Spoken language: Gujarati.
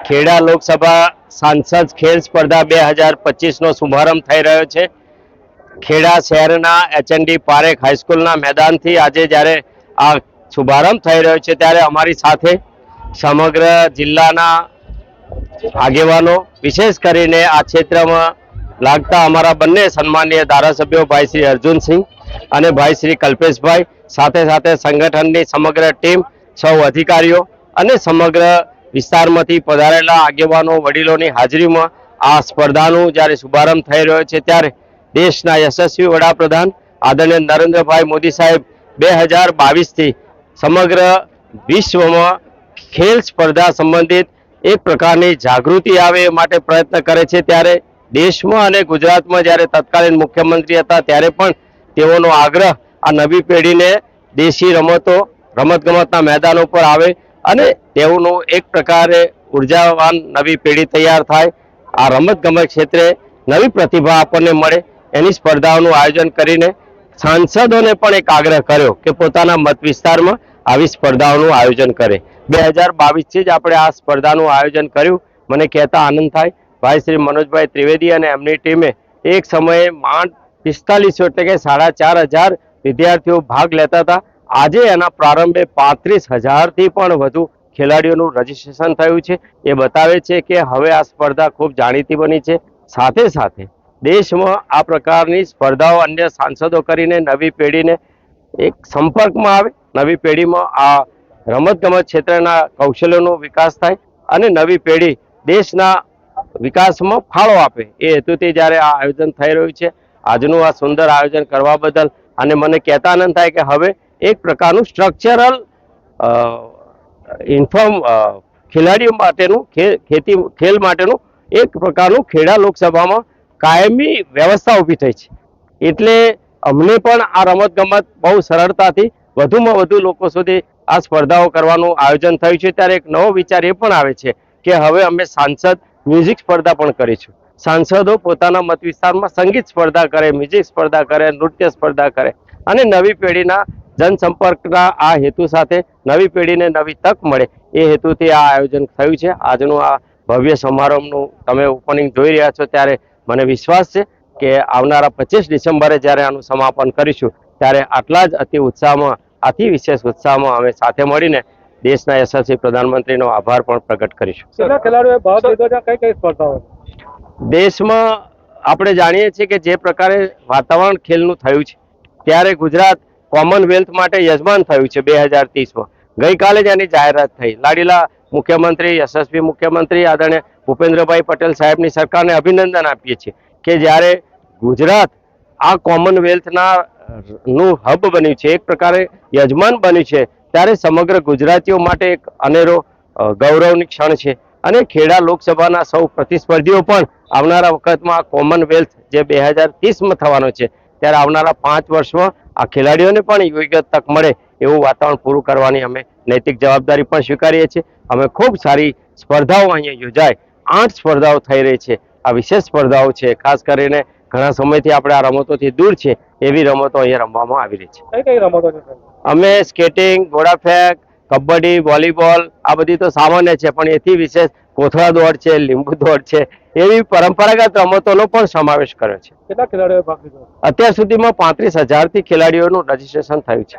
ખેડા લોકસભા સાંસદ ખેલ સ્પર્ધા 2025નો શુભારંભ થઈ રહ્યો છે. ખેડા શહેરના એચએનડી પારેખ હાઈસ્કૂલના મેદાનથી આજે જ્યારે આ શુભારંભ થઈ રહ્યો છે ત્યારે અમારી સાથે સમગ્ર જિલ્લાના આગેવાનો, વિશેષ કરીને આ ક્ષેત્રમાં લાગતા અમારા બંને સન્માનીય ધારાસભ્યો ભાઈ શ્રી અર્જુનસિંહ અને ભાઈ શ્રી કલ્પેશભાઈ, સાથે સાથે સંગઠનની સમગ્ર ટીમ, સૌ અધિકારીઓ અને સમગ્ર વિસ્તારમાંથી પધારેલા આગેવાનો, વડીલોની હાજરીમાં આ સ્પર્ધાનું જ્યારે શુભારંભ થઈ રહ્યો છે ત્યારે દેશના યશસ્વી વડાપ્રધાન આદરણીય નરેન્દ્રભાઈ મોદી સાહેબ 2022થી સમગ્ર વિશ્વમાં ખેલ સ્પર્ધા સંબંધિત એક પ્રકારની જાગૃતિ આવે એ માટે પ્રયત્ન કરે છે. ત્યારે દેશમાં અને ગુજરાતમાં જ્યારે તત્કાલીન મુખ્યમંત્રી હતા ત્યારે પણ તેઓનો આગ્રહ આ નવી પેઢીને દેશી રમતો, રમતગમતના મેદાનો પર આવે અને તેઓનું એક પ્રકારે ઉર્જાવાન નવી પેઢી તૈયાર થાય, આ રમતગમત ક્ષેત્રે નવી પ્રતિભા આપણને મળે, એની સ્પર્ધાઓનું આયોજન કરીને સાંસદોને પણ એક આગ્રહ કર્યો કે પોતાના મત વિસ્તારમાં આવી સ્પર્ધાઓનું આયોજન કરે. 2022થી જ આપણે આ સ્પર્ધાનું આયોજન કર્યું. મને કહેતા આનંદ થાય, ભાઈ શ્રી મનોજભાઈ ત્રિવેદી અને એમની ટીમે એક સમયે માંડ 4500 એટલે કે 4500 વિદ્યાર્થીઓ ભાગ લેતા હતા. આજે એના પ્રારંભે 35000થી પણ વધુ ખેલાડીઓનું રજીસ્ટ્રેશન થયું છે. એ બતાવે છે કે હવે આ સ્પર્ધા ખૂબ જાણીતી બની છે. સાથે સાથે દેશમાં આ પ્રકારની સ્પર્ધાઓ અન્ય સાંસદો કરીને નવી પેઢીને એક સંપર્કમાં આવે, નવી પેઢીમાં આ રમતગમત ક્ષેત્રના કૌશલ્યોનો વિકાસ થાય અને નવી પેઢી દેશના વિકાસમાં ફાળો આપે, એ હેતુથી જ્યારે આ આયોજન થઈ રહ્યું છે. આજનું આ સુંદર આયોજન કરવા બદલ અને મને કહેતા આનંદ થાય કે હવે એક પ્રકારનું સ્ટ્રક્ચરલ ખેલાડીઓ માટેનું ખેલ માટેનું એક પ્રકારનું ખેડા લોકસભામાં કાયમી વ્યવસ્થા ઊભી થઈ છે. એટલે અમને પણ આ રમતગમત બહુ સરળતાથી વધુમાં વધુ લોકો સુધી આ સ્પર્ધાઓ કરવાનું આયોજન થયું છે. ત્યારે એક નવો વિચાર એ પણ આવે છે કે હવે અમે સાંસદ મ્યુઝિક સ્પર્ધા પણ કરીશું. સાંસદો પોતાના મત વિસ્તારમાં સંગીત સ્પર્ધા કરે, મ્યુઝિક સ્પર્ધા કરે, નૃત્ય સ્પર્ધા કરે અને નવી પેઢીના જનસંપર્કના આ હેતુ સાથે નવી પેઢીને નવી તક મળે એ હેતુથી આ આયોજન થયું છે. આજનું આ ભવ્ય સમારંભનું તમે ઓપનિંગ જોઈ રહ્યા છો ત્યારે મને વિશ્વાસ છે કે આવનારા 25 ડિસેમ્બરે જ્યારે આનું સમાપન કરીશું ત્યારે આટલા જ અતિ ઉત્સાહમાં, અતિ વિશેષ ઉત્સાહમાં અમે સાથે મળીને દેશના યશસ્વી પ્રધાનમંત્રીનો આભાર પણ પ્રગટ કરીશું. દેશમાં આપણે જાણીએ છીએ કે જે પ્રકારે વાતાવરણ ખેલનું થયું છે ત્યારે ગુજરાત કોમનવેલ્થ માટે યજમાન થયું છે 2030માં. ગઈકાલે જ એની જાહેરાત થઈ. લાડીલા મુખ્યમંત્રી, યશસ્વી મુખ્યમંત્રી આદરણીય ભૂપેન્દ્રભાઈ પટેલ સાહેબની સરકારને અભિનંદન આપીએ છીએ કે જ્યારે ગુજરાત આ કોમનવેલ્થના નું હબ બન્યું છે, એક પ્રકારે યજમાન બન્યું છે, ત્યારે સમગ્ર ગુજરાતીઓ માટે એક અનેરો ગૌરવની ક્ષણ છે. અને ખેડા લોકસભાના સૌ પ્રતિસ્પર્ધીઓ પણ આવનારા વખતમાં કોમનવેલ્થ જે 2030માં થવાનો છે ત્યારે આવનારા 5 વર્ષમાં આ ખેલાડીઓને પણ યોગ્ય તક મળે એવું વાતાવરણ પૂરું કરવાની અમે નૈતિક જવાબદારી પણ સ્વીકારીએ છીએ. અમે ખૂબ સારી સ્પર્ધાઓ અહીંયા યોજાય, 8 સ્પર્ધાઓ થઈ રહી છે. આ વિશેષ સ્પર્ધાઓ છે, ખાસ કરીને ઘણા સમયથી આપણે આ રમતોથી દૂર છે એવી રમતો અહીંયા રમવામાં આવી રહી છે. કઈ કઈ રમતો છે? અમે સ્કેટિંગ, ગોળાફેંક, કબડ્ડી, વોલીબોલ આ બધી તો સામાન્ય છે, પણ એથી વિશેષ કોથળા દોડ છે, લીંબુ દોડ છે, એવી પરંપરાગત રમતોનો પણ સમાવેશ કર્યો છે. કેટલા ખેલાડીઓએ ભાગ લીધો? અત્યાર સુધીમાં 35000થી ખેલાડીઓનું રજીસ્ટ્રેશન થયું છે.